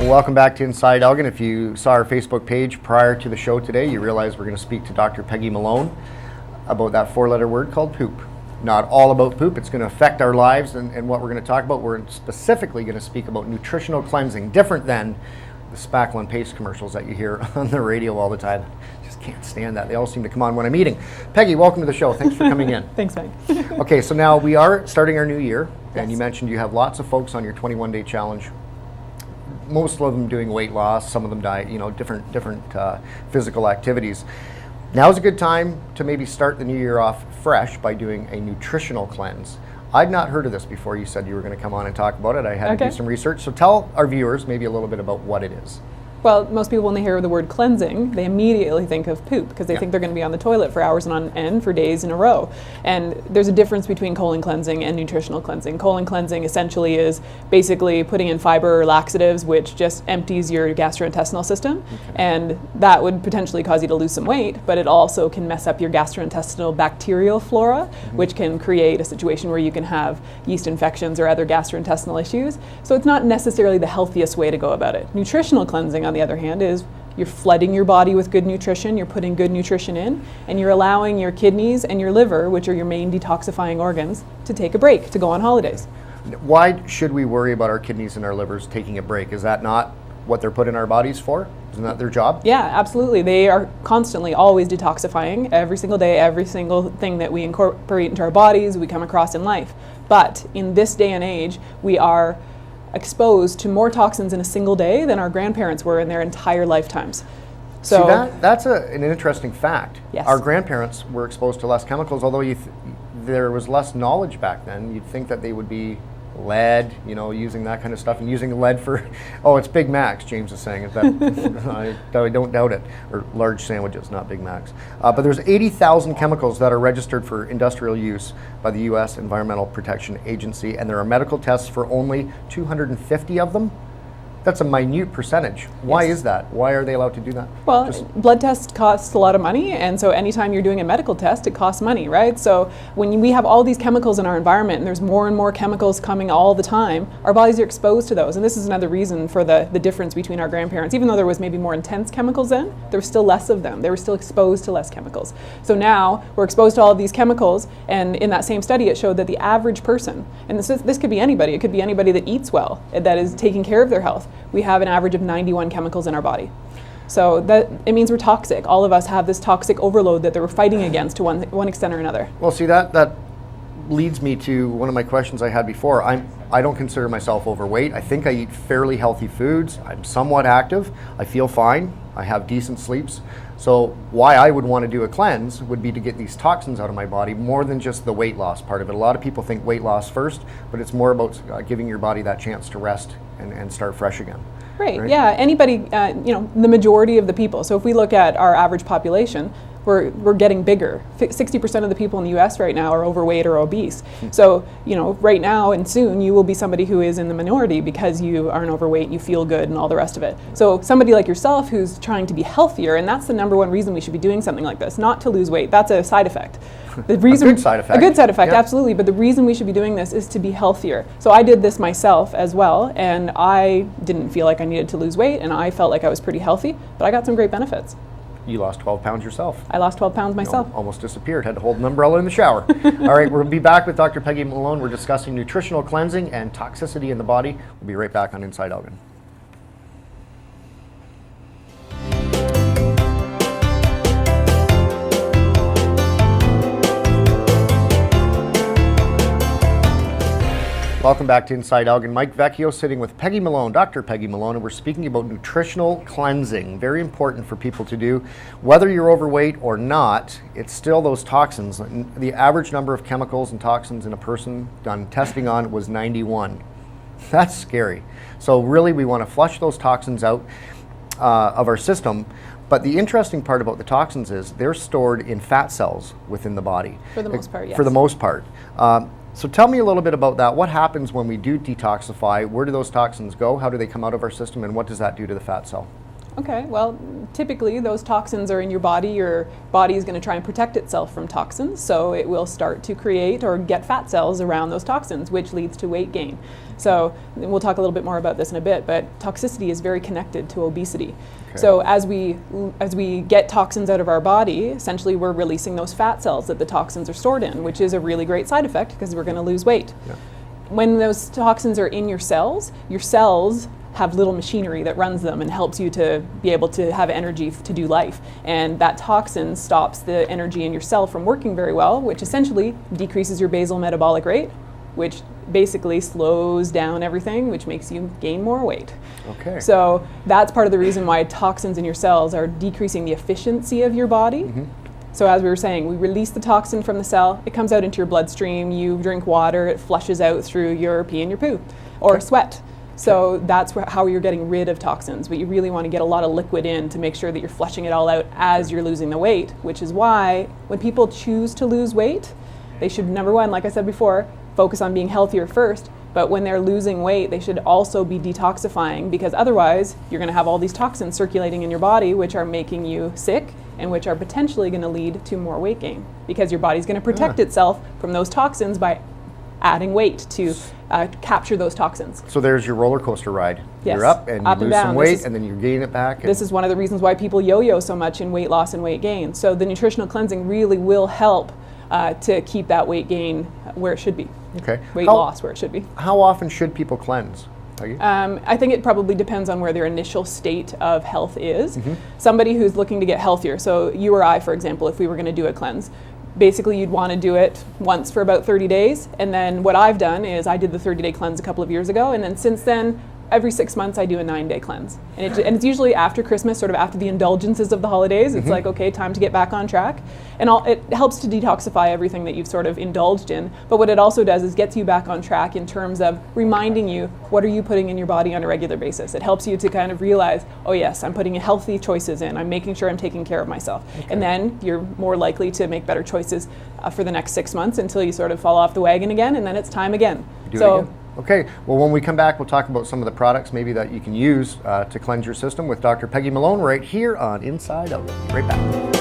Well, welcome back to Inside Elgin. If you saw our Facebook page prior to the show today, you realize we're going to speak to Dr. Peggy Malone about that four-letter word called poop. Not all about poop. It's going to affect our lives and what we're going to talk about. We're specifically going to speak about nutritional cleansing, different than the spackle and paste commercials that you hear on the radio all the time. Just can't stand that. They all seem to come on when I'm eating. Peggy, welcome to the show. Thanks for coming in. Thanks, Mike. Okay, so now we are starting our new year, and Yes. you mentioned you have lots of folks on your 21-day challenge. Most of them doing weight loss, some of them diet, different physical activities. Now's a good time to maybe start the new year off fresh by doing a nutritional cleanse. I'd not heard of this before you said you were going to come on and talk about it. I had to do some research. So tell our viewers maybe a little bit about what it is. Well, most people, when they hear the word cleansing, they immediately think of poop because they think they're going to be on the toilet for hours on end for days in a row. And there's a difference between colon cleansing and nutritional cleansing. Colon cleansing essentially is basically putting in fiber or laxatives, which just empties your gastrointestinal system. And that would potentially cause you to lose some weight, but it also can mess up your gastrointestinal bacterial flora, which can create a situation where you can have yeast infections or other gastrointestinal issues. So it's not necessarily the healthiest way to go about it. Nutritional cleansing, on the other hand, is you're flooding your body with good nutrition, you're putting good nutrition in, and you're allowing your kidneys and your liver, which are your main detoxifying organs, to take a break, to go on holidays. Why should we worry about our kidneys and our livers taking a break? Is that not what they're put in our bodies for? Isn't that their job? Yeah, absolutely. They are constantly always detoxifying every single day, every single thing that we incorporate into our bodies, we come across in life. But in this day and age, we are exposed to more toxins in a single day than our grandparents were in their entire lifetimes. So see, that's an interesting fact. Yes. Our grandparents were exposed to less chemicals, although there was less knowledge back then. You'd think that they would be lead, using that kind of stuff, and using lead for, it's Big Macs, James is saying. Is that, I don't doubt it. Or large sandwiches, not Big Macs. But there's 80,000 chemicals that are registered for industrial use by the U.S. Environmental Protection Agency, and there are medical tests for only 250 of them. That's a minute percentage. Why is that? Why are they allowed to do that? Well, blood tests cost a lot of money, and so anytime you're doing a medical test, it costs money, right? So when we have all these chemicals in our environment, and there's more and more chemicals coming all the time, our bodies are exposed to those. And this is another reason for the difference between our grandparents. Even though there was maybe more intense chemicals then, there was still less of them. They were still exposed to less chemicals. So now we're exposed to all of these chemicals, and in that same study, it showed that the average person, and this could be anybody, it could be anybody that eats well, that is taking care of their health, we have an average of 91 chemicals in our body. So that it means we're toxic. All of us have this toxic overload that we're fighting against to one extent or another. Well, see, that leads me to one of my questions I had before. I don't consider myself overweight. I think I eat fairly healthy foods. I'm somewhat active. I feel fine. I have decent sleeps. So why I would want to do a cleanse would be to get these toxins out of my body more than just the weight loss part of it. A lot of people think weight loss first, but it's more about giving your body that chance to rest and start fresh again. Right. Yeah, anybody, the majority of the people. So if we look at our average population, we're getting bigger. 60% of the people in the U.S. right now are overweight or obese. So, right now and soon you will be somebody who is in the minority because you aren't overweight, you feel good and all the rest of it. So somebody like yourself who's trying to be healthier, and that's the number one reason we should be doing something like this, not to lose weight. That's a side effect. The reason, a good side effect. A good side effect, yeah. Absolutely. But the reason we should be doing this is to be healthier. So I did this myself as well, and I didn't feel like I needed to lose weight, and I felt like I was pretty healthy, but I got some great benefits. You lost 12 pounds yourself. I lost 12 pounds myself. Almost disappeared. Had to hold an umbrella in the shower. All right, we'll be back with Dr. Peggy Malone. We're discussing nutritional cleansing and toxicity in the body. We'll be right back on Inside Elgin. Welcome back to Inside Elgin. Mike Vecchio sitting with Peggy Malone, Dr. Peggy Malone, and we're speaking about nutritional cleansing. Very important for people to do. Whether you're overweight or not, it's still those toxins. The average number of chemicals and toxins in a person done testing on was 91. That's scary. So really we want to flush those toxins out of our system. But the interesting part about the toxins is they're stored in fat cells within the body. For the most part, yes. For the most part. So tell me a little bit about that. What happens when we do detoxify? Where do those toxins go? How do they come out of our system? And what does that do to the fat cell? Okay, well, typically those toxins are in your body. Your body is going to try and protect itself from toxins, so it will start to create or get fat cells around those toxins, which leads to weight gain. So we'll talk a little bit more about this in a bit, but toxicity is very connected to obesity. Okay. So as we get toxins out of our body, essentially we're releasing those fat cells that the toxins are stored in, which is a really great side effect because we're going to lose weight. Yeah. When those toxins are in your cells have little machinery that runs them and helps you to be able to have energy to do life. And that toxin stops the energy in your cell from working very well, which essentially decreases your basal metabolic rate, which basically slows down everything, which makes you gain more weight. Okay. So that's part of the reason why toxins in your cells are decreasing the efficiency of your body. Mm-hmm. So as we were saying, we release the toxin from the cell, it comes out into your bloodstream, you drink water, it flushes out through your pee and your poo, or sweat. So that's how you're getting rid of toxins, but you really want to get a lot of liquid in to make sure that you're flushing it all out as you're losing the weight, which is why when people choose to lose weight, they should, number one, like I said before, focus on being healthier first, but when they're losing weight, they should also be detoxifying, because otherwise you're going to have all these toxins circulating in your body, which are making you sick and which are potentially going to lead to more weight gain, because your body's going to protect itself from those toxins by adding weight to capture those toxins. So there's your roller coaster ride. Yes. You're up and you lose some weight and then you gain it back. This is one of the reasons why people yo-yo so much in weight loss and weight gain. So the nutritional cleansing really will help to keep that weight gain where it should be. Okay. Weight loss where it should be. How often should people cleanse? I think it probably depends on where their initial state of health is. Mm-hmm. Somebody who's looking to get healthier, so you or I, for example, if we were going to do a cleanse, basically you'd want to do it once for about 30 days. And then what I've done is I did the 30-day cleanse a couple of years ago. And then since then, every 6 months I do a 9-day cleanse. And it's usually after Christmas, sort of after the indulgences of the holidays. It's like, okay, time to get back on track. And it helps to detoxify everything that you've sort of indulged in. But what it also does is gets you back on track in terms of reminding you, what are you putting in your body on a regular basis? It helps you to kind of realize, oh yes, I'm putting healthy choices in. I'm making sure I'm taking care of myself. Okay. And then you're more likely to make better choices for the next 6 months until you sort of fall off the wagon again, and then it's time again. Do it again. Okay, well, when we come back, we'll talk about some of the products maybe that you can use to cleanse your system with Dr. Peggy Malone right here on Inside Out. Right back.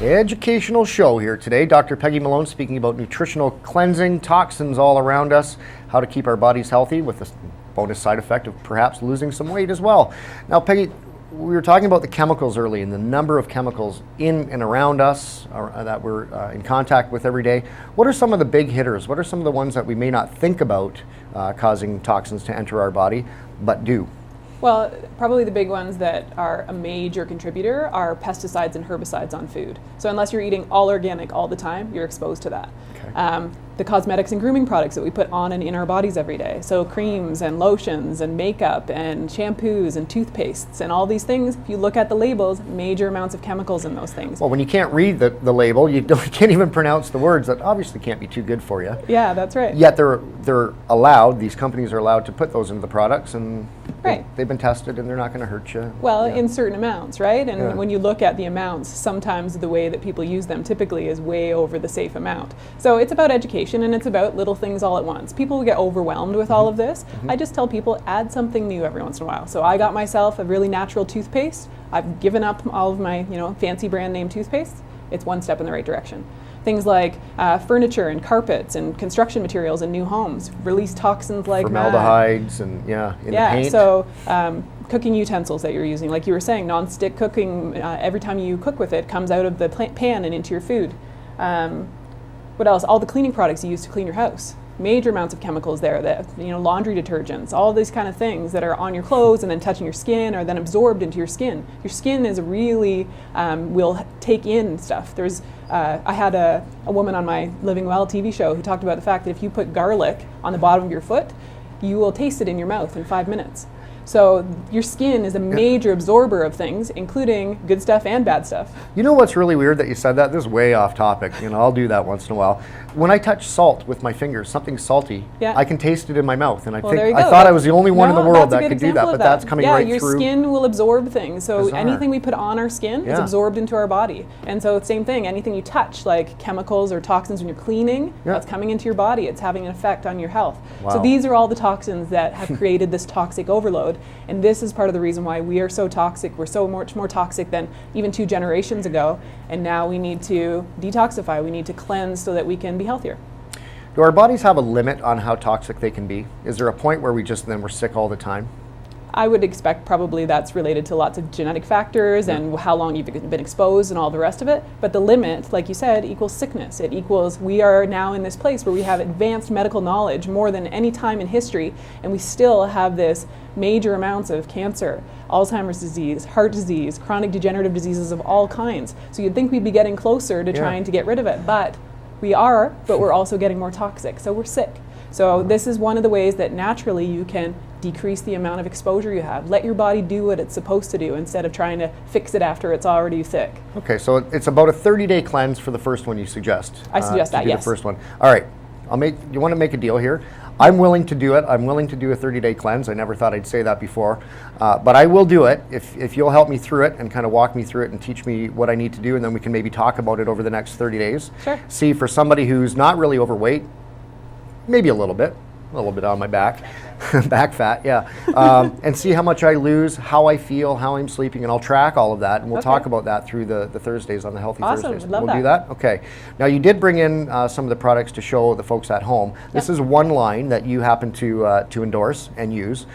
Educational show here today. Dr. Peggy Malone speaking about nutritional cleansing, toxins all around us, how to keep our bodies healthy with the bonus side effect of perhaps losing some weight as well. Now, Peggy, we were talking about the chemicals early and the number of chemicals in and around us that we're in contact with every day. What are some of the big hitters? What are some of the ones that we may not think about causing toxins to enter our body, but do? Well, probably the big ones that are a major contributor are pesticides and herbicides on food. So unless you're eating all organic all the time, you're exposed to that. Okay. The cosmetics and grooming products that we put on and in our bodies every day. So creams and lotions and makeup and shampoos and toothpastes and all these things, if you look at the labels, major amounts of chemicals in those things. Well, when you can't read the label, you can't even pronounce the words. That obviously can't be too good for you. Yeah, that's right. Yet they're allowed, these companies are allowed to put those into the products, and right. They've been tested and they're not going to hurt you. Well, in certain amounts, right? And when you look at the amounts, sometimes the way that people use them typically is way over the safe amount. So it's about education and it's about little things all at once. People get overwhelmed with all of this. I just tell people, add something new every once in a while. So I got myself a really natural toothpaste. I've given up all of my fancy brand name toothpaste. It's one step in the right direction. Things like furniture and carpets and construction materials in new homes release toxins like formaldehydes and in the paint. So cooking utensils that you're using, like you were saying, non-stick cooking, every time you cook with it comes out of the pan and into your food. What else? All the cleaning products you use to clean your house. Major amounts of chemicals there, that laundry detergents, all these kind of things that are on your clothes and then touching your skin are then absorbed into your skin. Your skin is really will take in stuff. I had a woman on my Living Well TV show who talked about the fact that if you put garlic on the bottom of your foot, you will taste it in your mouth in 5 minutes. So your skin is a major absorber of things, including good stuff and bad stuff. You know what's really weird that you said that? This is way off topic. I'll do that once in a while. When I touch salt with my fingers, something salty, I can taste it in my mouth, and I thought I was the only one in the world that could do that, but that's coming right through. Yeah, your skin will absorb things. So Bizarre. anything we put on our skin is absorbed into our body. And so same thing, anything you touch, like chemicals or toxins when you're cleaning, that's coming into your body. It's having an effect on your health. Wow. So these are all the toxins that have created this toxic overload. And this is part of the reason why we are so toxic. We're so much more toxic than even 2 generations ago. And now we need to detoxify. We need to cleanse so that we can be healthier. Do our bodies have a limit on how toxic they can be? Is there a point where we're sick all the time? I would expect probably that's related to lots of genetic factors and how long you've been exposed and all the rest of it. But the limit, like you said, equals sickness. It equals we are now in this place where we have advanced medical knowledge more than any time in history, and we still have this major amounts of cancer, Alzheimer's disease, heart disease, chronic degenerative diseases of all kinds. So you'd think we'd be getting closer to trying to get rid of it, but we're also getting more toxic, so we're sick. So this is one of the ways that naturally you can decrease the amount of exposure you have. Let your body do what it's supposed to do instead of trying to fix it after it's already sick. Okay, so it's about a 30-day cleanse for the first one you suggest. I suggest that, yes. The first one. All right, you want to make a deal here? I'm willing to do it. I'm willing to do a 30-day cleanse. I never thought I'd say that before, but I will do it if you'll help me through it and kind of walk me through it and teach me what I need to do, and then we can maybe talk about it over the next 30 days. Sure. See, for somebody who's not really overweight, maybe a little bit on my back, back fat, and see how much I lose, how I feel, how I'm sleeping, and I'll track all of that, and we'll talk about that through the Thursdays on the Healthy Thursdays. Love we'll do that? Okay. Now, you did bring in some of the products to show the folks at home. This is one line that you happen to endorse and use.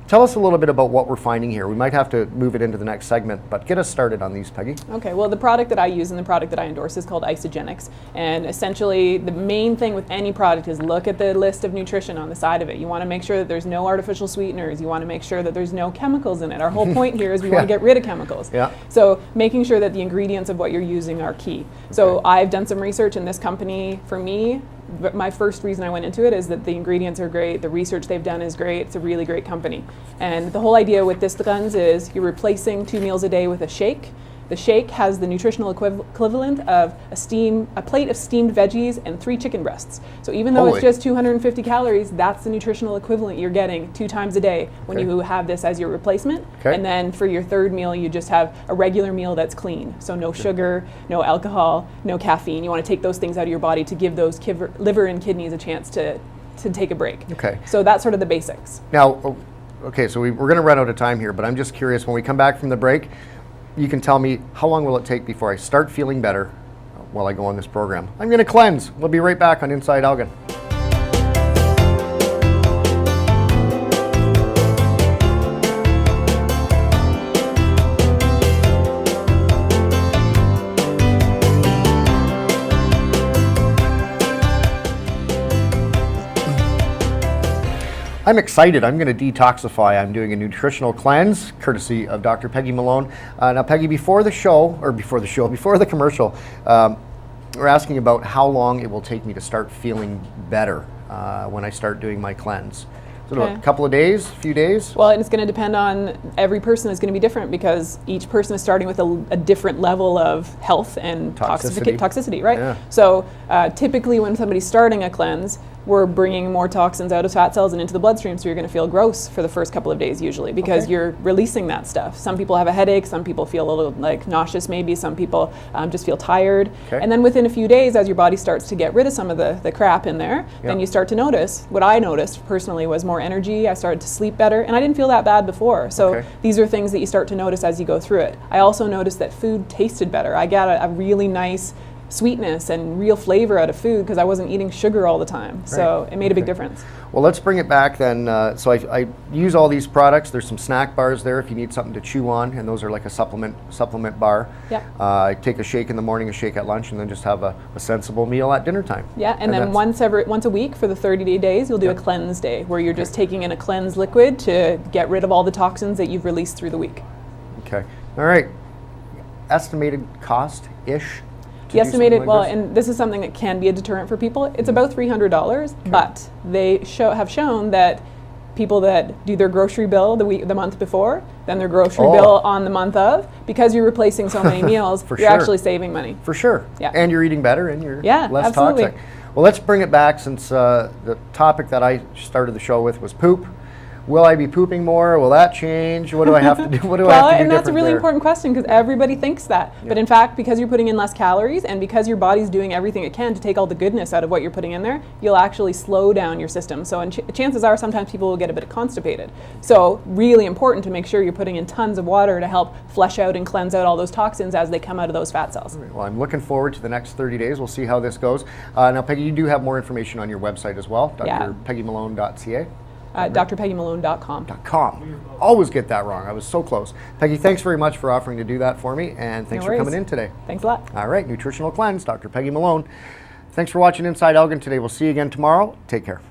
Tell us a little bit about what we're finding here. We might have to move it into the next segment, but get us started on these, Peggy. Okay, well, the product that I use and the product that I endorse is called Isagenix. And essentially, the main thing with any product is look at the list of nutrition on the side of it. You want to make sure that there's no artificial sweeteners. You want to make sure that there's no chemicals in it. Our whole point here is we want to get rid of chemicals. So making sure that the ingredients of what you're using are key. So I've done some research in this company. For me, my first reason I went into it is that the ingredients are great, the research they've done is great, it's a really great company. And the whole idea with this cleanse is you're replacing 2 meals a day with a shake. The shake has the nutritional equivalent of a plate of steamed veggies and 3 chicken breasts. So even though it's just 250 calories, that's the nutritional equivalent you're getting 2 times a day when you have this as your replacement. And then for your 3rd meal, you just have a regular meal that's clean. So no sugar, no alcohol, no caffeine. You want to take those things out of your body to give those liver and kidneys a chance to take a break. Okay. So that's sort of the basics. Now, okay, so we're going to run out of time here, but I'm just curious, when we come back from the break, you can tell me how long will it take before I start feeling better while I go on this program. I'm going to cleanse. We'll be right back on Inside Elgin. I'm excited. I'm going to detoxify. I'm doing a nutritional cleanse, courtesy of Dr. Peggy Malone. Now, Peggy, before the commercial, we're asking about how long it will take me to start feeling better when I start doing my cleanse. Is it a couple of days, a few days? Well, and it's going to depend on, every person is going to be different because each person is starting with a different level of health and toxicity, right? Yeah. So typically when somebody's starting a cleanse, we're bringing more toxins out of fat cells and into the bloodstream, so you're going to feel gross for the first couple of days usually because you're releasing that stuff. Some people have a headache, some people feel a little nauseous maybe, some people just feel tired. And then within a few days, as your body starts to get rid of some of the crap in there, then you start to notice, what I noticed personally was more energy, I started to sleep better, and I didn't feel that bad before. So these are things that you start to notice as you go through it. I also noticed that food tasted better. I got a really nice sweetness and real flavor out of food because I wasn't eating sugar all the time. So it made a big difference. Well, let's bring it back then. So I use all these products. There's some snack bars there if you need something to chew on, and those are like a supplement bar. I take a shake in the morning, a shake at lunch, and then just have a sensible meal at dinner time. And then once a week for the 30 days, you'll do a cleanse day where you're just taking in a cleanse liquid to get rid of all the toxins that you've released through the week. Okay. All right. Estimated cost-ish? The estimated, and this is something that can be a deterrent for people, it's about $300, but they have shown that people that do their grocery bill the month before, then their grocery Oh. bill on the month of, because you're replacing so many meals, For you're sure. actually saving money. For sure. Yeah. And you're eating better and you're Yeah, less absolutely. toxic. Well, let's bring it back since the topic that I started the show with was poop. Will I be pooping more? Will that change? What do I have to do? What do I have to do And that's a different really there? important question because everybody thinks that. But in fact, because you're putting in less calories and because your body's doing everything it can to take all the goodness out of what you're putting in there, you'll actually slow down your system. So chances are sometimes people will get a bit constipated. So really important to make sure you're putting in tons of water to help flush out and cleanse out all those toxins as they come out of those fat cells. Well, I'm looking forward to the next 30 days. We'll see how this goes. Now, Peggy, you do have more information on your website as well, Yeah. drpeggymalone.ca. drpeggymalone.com. .com. Always get that wrong. I was so close. Peggy, thanks very much for offering to do that for me, and thanks No for worries. coming in today. Thanks a lot. All right, Nutritional Cleanse, Dr. Peggy Malone. Thanks for watching Inside Elgin today. We'll see you again tomorrow. Take care.